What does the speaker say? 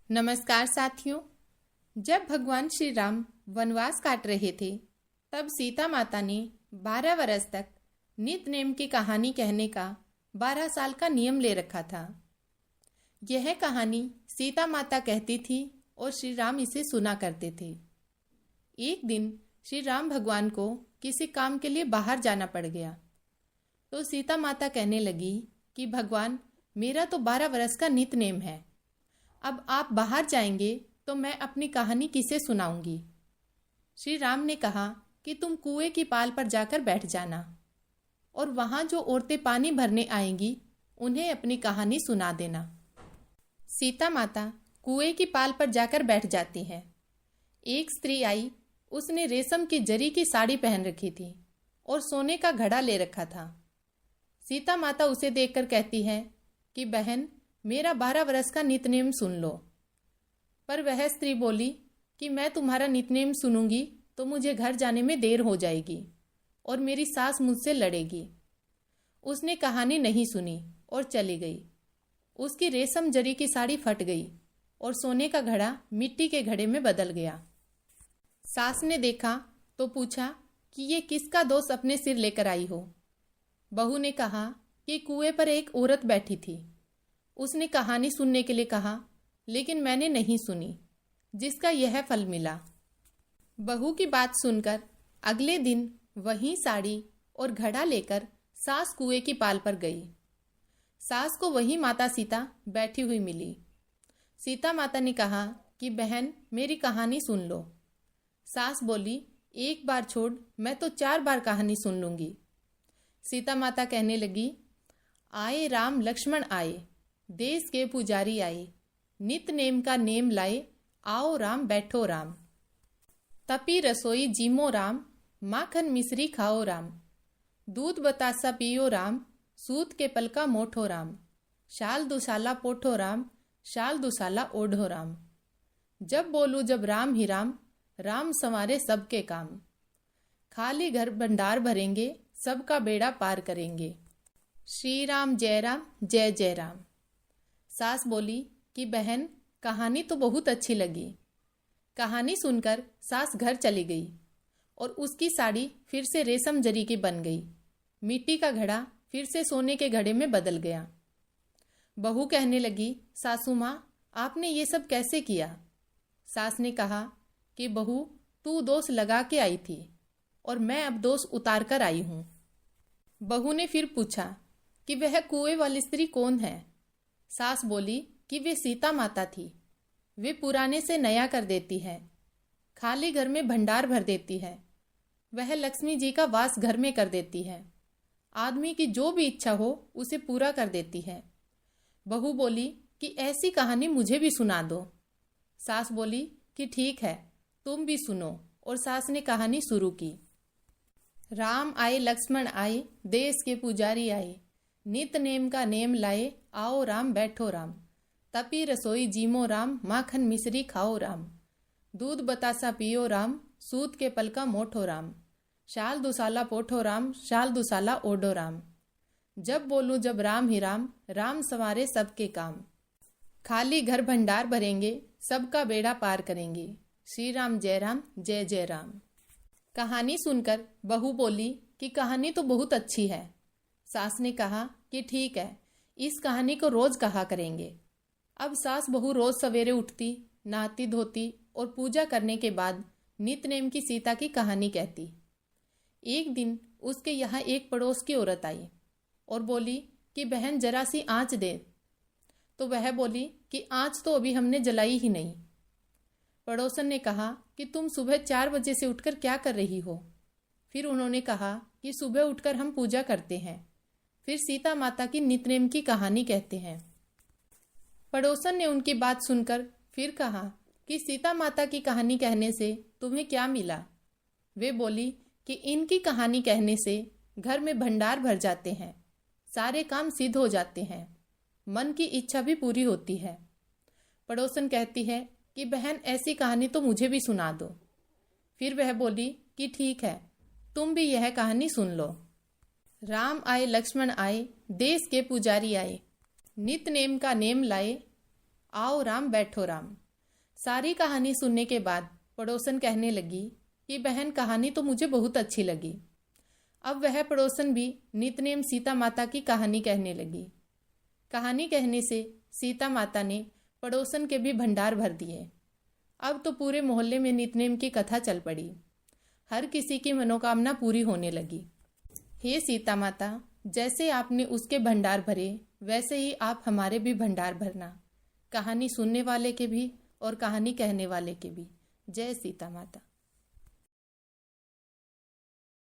नमस्कार साथियों। जब भगवान श्री राम वनवास काट रहे थे तब सीता माता ने 12 वर्ष तक नित नेम की कहानी कहने का 12 साल का नियम ले रखा था। यह कहानी सीता माता कहती थी और श्री राम इसे सुना करते थे। एक दिन श्री राम भगवान को किसी काम के लिए बाहर जाना पड़ गया तो सीता माता कहने लगी कि भगवान, मेरा तो 12 वर्ष का नित नेम है। अब आप बाहर जाएंगे तो मैं अपनी कहानी किसे सुनाऊंगी। श्री राम ने कहा कि तुम कुएं की पाल पर जाकर बैठ जाना और वहां जो औरतें पानी भरने आएंगी उन्हें अपनी कहानी सुना देना। सीता माता कुएं की पाल पर जाकर बैठ जाती है। एक स्त्री आई, उसने रेशम की जरी की साड़ी पहन रखी थी और सोने का घड़ा ले रखा था। सीता माता उसे देखकर कहती है कि बहन, मेरा 12 वर्ष का नितनेम सुन लो। पर वह स्त्री बोली कि मैं तुम्हारा नितनेम सुनूंगी तो मुझे घर जाने में देर हो जाएगी और मेरी सास मुझसे लड़ेगी। उसने कहानी नहीं सुनी और चली गई। उसकी रेशम जरी की साड़ी फट गई और सोने का घड़ा मिट्टी के घड़े में बदल गया। सास ने देखा तो पूछा कि ये किसका दोष अपने सिर लेकर आई हो। बहू ने कहा कि कुएं पर एक औरत बैठी थी। उसने कहानी सुनने के लिए कहा, लेकिन मैंने नहीं सुनी, जिसका यह फल मिला। बहू की बात सुनकर अगले दिन वही साड़ी और घड़ा लेकर सास कुएं की पाल पर गई। सास को वही माता सीता बैठी हुई मिली। सीता माता ने कहा कि बहन, मेरी कहानी सुन लो। सास बोली, एक बार छोड़, मैं तो 4 बार कहानी सुन लूंगी। सीता माता कहने लगी, आए राम लक्ष्मण आए, देश के पुजारी आए, नित नेम का नेम लाए, आओ राम बैठो राम। तपी रसोई जीमो राम, माखन मिश्री खाओ राम। दूध बतासा पियो राम, सूत के पलका मोठो राम। शाल दुसाला पोठो राम, शाल दुसाला ओढ़ो राम। जब बोलू जब राम ही राम, राम संवारे सबके काम। खाली घर भंडार भरेंगे, सबका बेड़ा पार करेंगे। श्री राम जय जय राम। सास बोली कि बहन, कहानी तो बहुत अच्छी लगी। कहानी सुनकर सास घर चली गई और उसकी साड़ी फिर से रेशम जरी की बन गई। मिट्टी का घड़ा फिर से सोने के घड़े में बदल गया। बहू कहने लगी, सासू माँ, आपने ये सब कैसे किया। सास ने कहा कि बहू, तू दोष लगा के आई थी और मैं अब दोष उतार कर आई हूँ। बहू ने फिर पूछा कि वह कुएं वाली स्त्री कौन है। सास बोली कि वे सीता माता थी। वे पुराने से नया कर देती है, खाली घर में भंडार भर देती है। वह लक्ष्मी जी का वास घर में कर देती है। आदमी की जो भी इच्छा हो उसे पूरा कर देती है। बहू बोली कि ऐसी कहानी मुझे भी सुना दो। सास बोली कि ठीक है, तुम भी सुनो, और सास ने कहानी शुरू की। राम आए लक्ष्मण आए, देश के पुजारी आए, नित नेम का नेम लाए, आओ राम बैठो राम। तपी रसोई जीमो राम, माखन मिश्री खाओ राम। दूध बतासा पियो राम, सूत के पलका मोठो राम। शाल दुसाला पोठो राम, शाल दुसाला ओढ़ो राम। जब बोलूं जब राम ही राम, राम संवारे सबके काम। खाली घर भंडार भरेंगे, सबका बेड़ा पार करेंगे। श्री राम जय जय राम। कहानी सुनकर बहू बोली कि कहानी तो बहुत अच्छी है। सास ने कहा कि ठीक है, इस कहानी को रोज कहा करेंगे। अब सास बहू रोज सवेरे उठती, नहाती धोती और पूजा करने के बाद नितनेम की सीता की कहानी कहती। एक दिन उसके यहाँ एक पड़ोस की औरत आई और बोली कि बहन, जरा सी आँच दे। तो वह बोली कि आँच तो अभी हमने जलाई ही नहीं। पड़ोसन ने कहा कि तुम सुबह 4 बजे से उठकर क्या कर रही हो। फिर उन्होंने कहा कि सुबह उठकर हम पूजा करते हैं, फिर सीता माता की नितनेम की कहानी कहते हैं। पड़ोसन ने उनकी बात सुनकर फिर कहा कि सीता माता की कहानी कहने से तुम्हें क्या मिला। वे बोली कि इनकी कहानी कहने से घर में भंडार भर जाते हैं, सारे काम सिद्ध हो जाते हैं, मन की इच्छा भी पूरी होती है। पड़ोसन कहती है कि बहन, ऐसी कहानी तो मुझे भी सुना दो। फिर वह बोली कि ठीक है, तुम भी यह कहानी सुन लो। राम आए लक्ष्मण आए, देश के पुजारी आए, नित नेम का नेम लाए, आओ राम बैठो राम। सारी कहानी सुनने के बाद पड़ोसन कहने लगी कि बहन, कहानी तो मुझे बहुत अच्छी लगी। अब वह पड़ोसन भी नितनेम सीता माता की कहानी कहने लगी। कहानी कहने से सीता माता ने पड़ोसन के भी भंडार भर दिए। अब तो पूरे मोहल्ले में नितनेम की कथा चल पड़ी। हर किसी की मनोकामना पूरी होने लगी। हे सीता माता, जैसे आपने उसके भंडार भरे वैसे ही आप हमारे भी भंडार भरना, कहानी सुनने वाले के भी और कहानी कहने वाले के भी। जय सीता माता।